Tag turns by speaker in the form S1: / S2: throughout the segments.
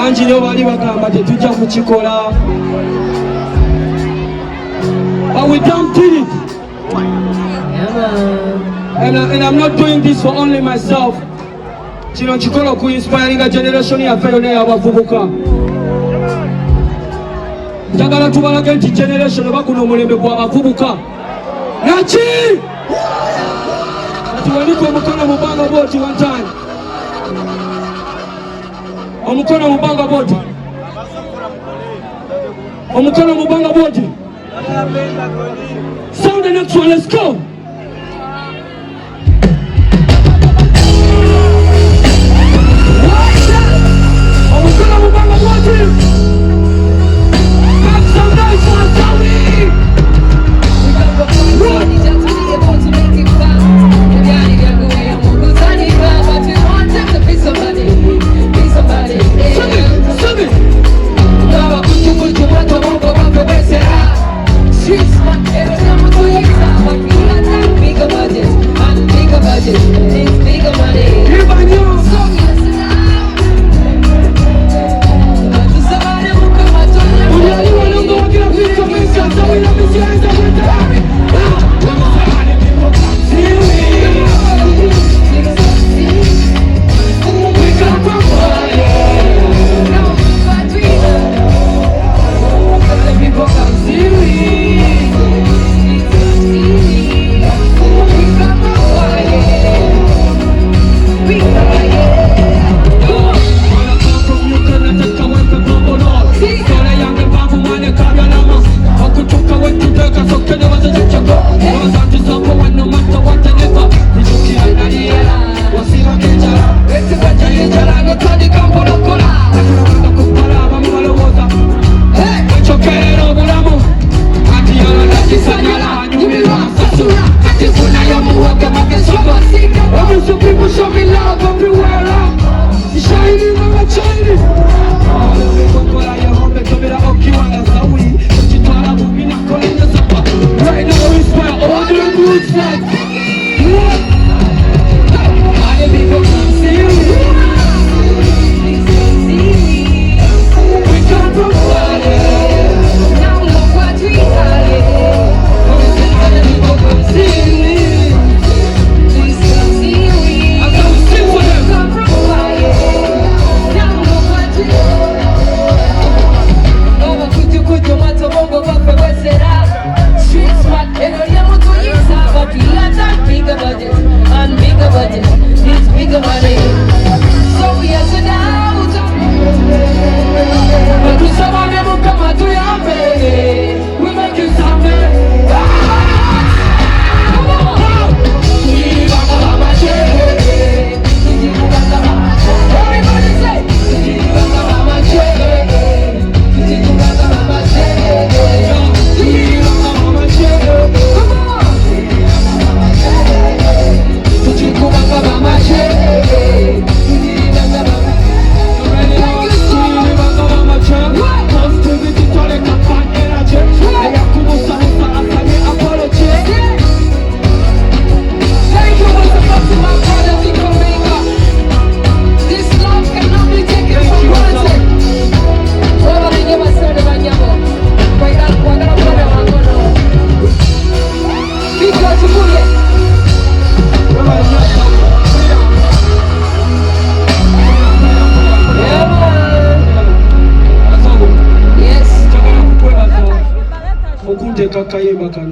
S1: bangi nyo bali bagamba tetujja kukikola, but we done did it. And I'm not doing this for only myself. Kino nkikola ku inspiringa generation yaffe yonna y'abavubuka. Njagala tubalage nti generation oba guno omulembe gw'abavubuka. Naki? Tuwanike omukono mu bbanga bw'oti one time. Omukono mu bbanga bw'oti. Omukono mu bbanga bw'oti. Sound the next one, let's go. Omukono mu bbanga bw'oti. Make some nice ones, tell me.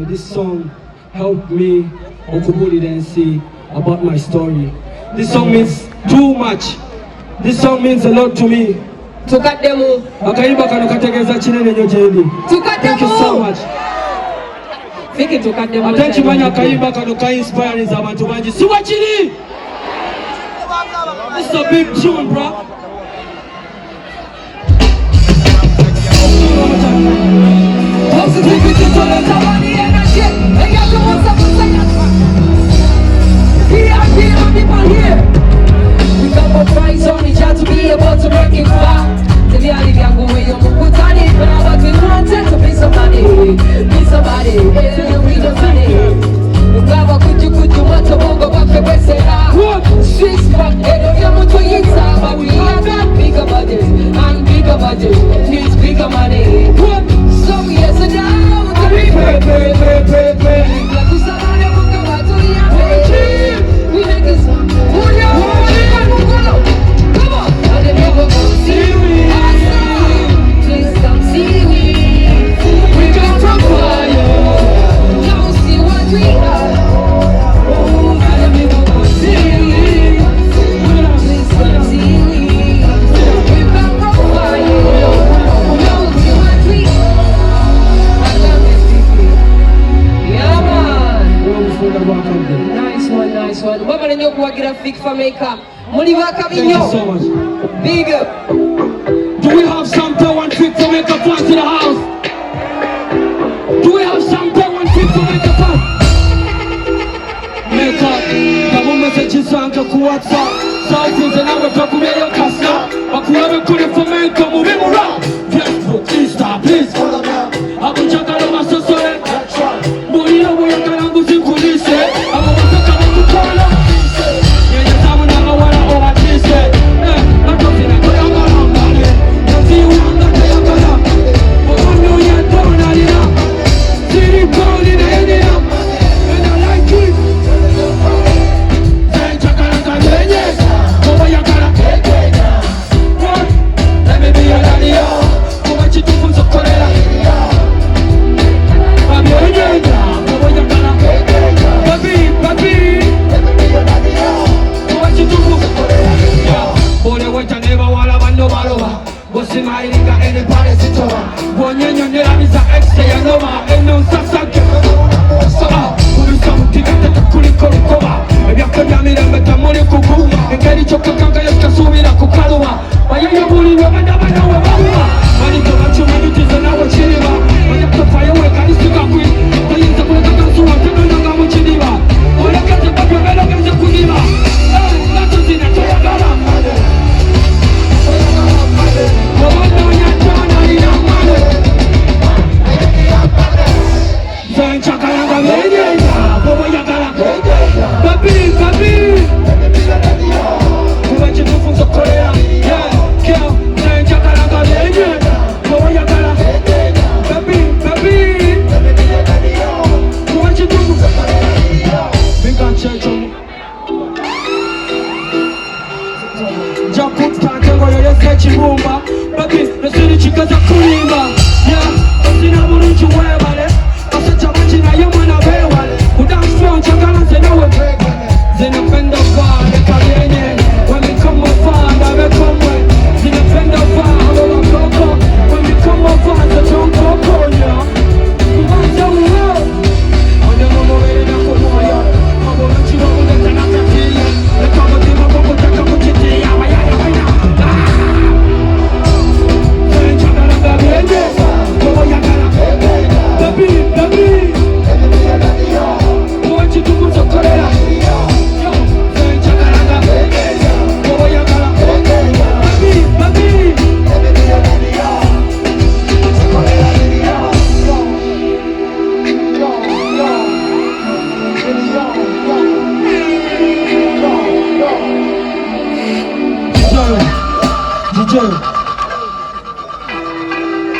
S1: This song helped me about my story. This song means too much. This song means a lot to me. Thank you so much. Attention manya kayimba kano ka inspire abantu bangi. Siwachiri. This is a big tune, bro. We got more price on each other to be able to make it far. Tell you how to go away, you're put on it, but we wanted to be somebody, we don't money. Ukaba kuju mata bongo bafe wesera. Street spot, edo ya mutu yita, but we are not big about it. I do needs bigger money. So yes and now pray. La kusana muka watu ya pray. We make it some. Come on, and then you go seaweed. Please come seaweed. We come from fire. Now see what we are. Oh, and then you go seaweed. Please come seaweed. We come from fire. Now see what we are. I love it, people. Yeah, man. Nice one. We're going to go get a fix for maker. Money back up in
S2: Thank you so much.
S1: Big up.
S2: Do we have some to one trick to make a fun to the house? Do we have some to one trick to make a fun? Make up. Kama umesajisanga ku WhatsApp. Sauti zinaweza kumea kasa. Wakuwewe kule fomeka muvimura. Facebook, Insta, please. Hapo chakalo masosole. Mulira moyo karangu zinkulise. Hapo wasaka mkukolo. Yenye tamu na mawala ohatise. Natozi na kwa yangala mbale. Nazi uanga na yangala. Mokono ya tona lina. Siri koni na yenina. And I like it. Zen chakaranga yenye. Kowa yangala. What? Let me be your daddy, yo. Kowa chitufunzo korela. Baby, kowa yangala. Baby. Kowa chitufunzo korela. Bole weta neva wala bando baloba. Bosi mairinga ene pare sitoa. Bonyenyo nera misa exe ya noma. Eno sasake. Kubisa mutigate kuliko rukoba. Ebyako byamirembe tamuli kuku. Engeri kyokka kanka yekasubira kukaluba. Bayeyo bulirwe banda we baluba. Baliko bakimanyikiza nawe kiriba. Bajatofayo wekalisiga kwi. Tayinza kuleka kansuwa tegananga mu kidiba. Olekeze babyo belogeze kudiba. Natuzina toyagala. Chibumba, baby, nasiri chikaza kulimba. Yeah, sina burunchi webale. Asa chabachi na yama na bewale. Udance strong chakana zenawe. Zinapenda vaa kalenye. When we come over, na come. Zinapenda vaa lola koko. When we come over, the tongue koko ya. Kubanza uwe. Onde momo wele na kumoya. Maboranchi wa muda tena tatia. Lekama tima bongo taka kuchitia. Mayaya wena. DJ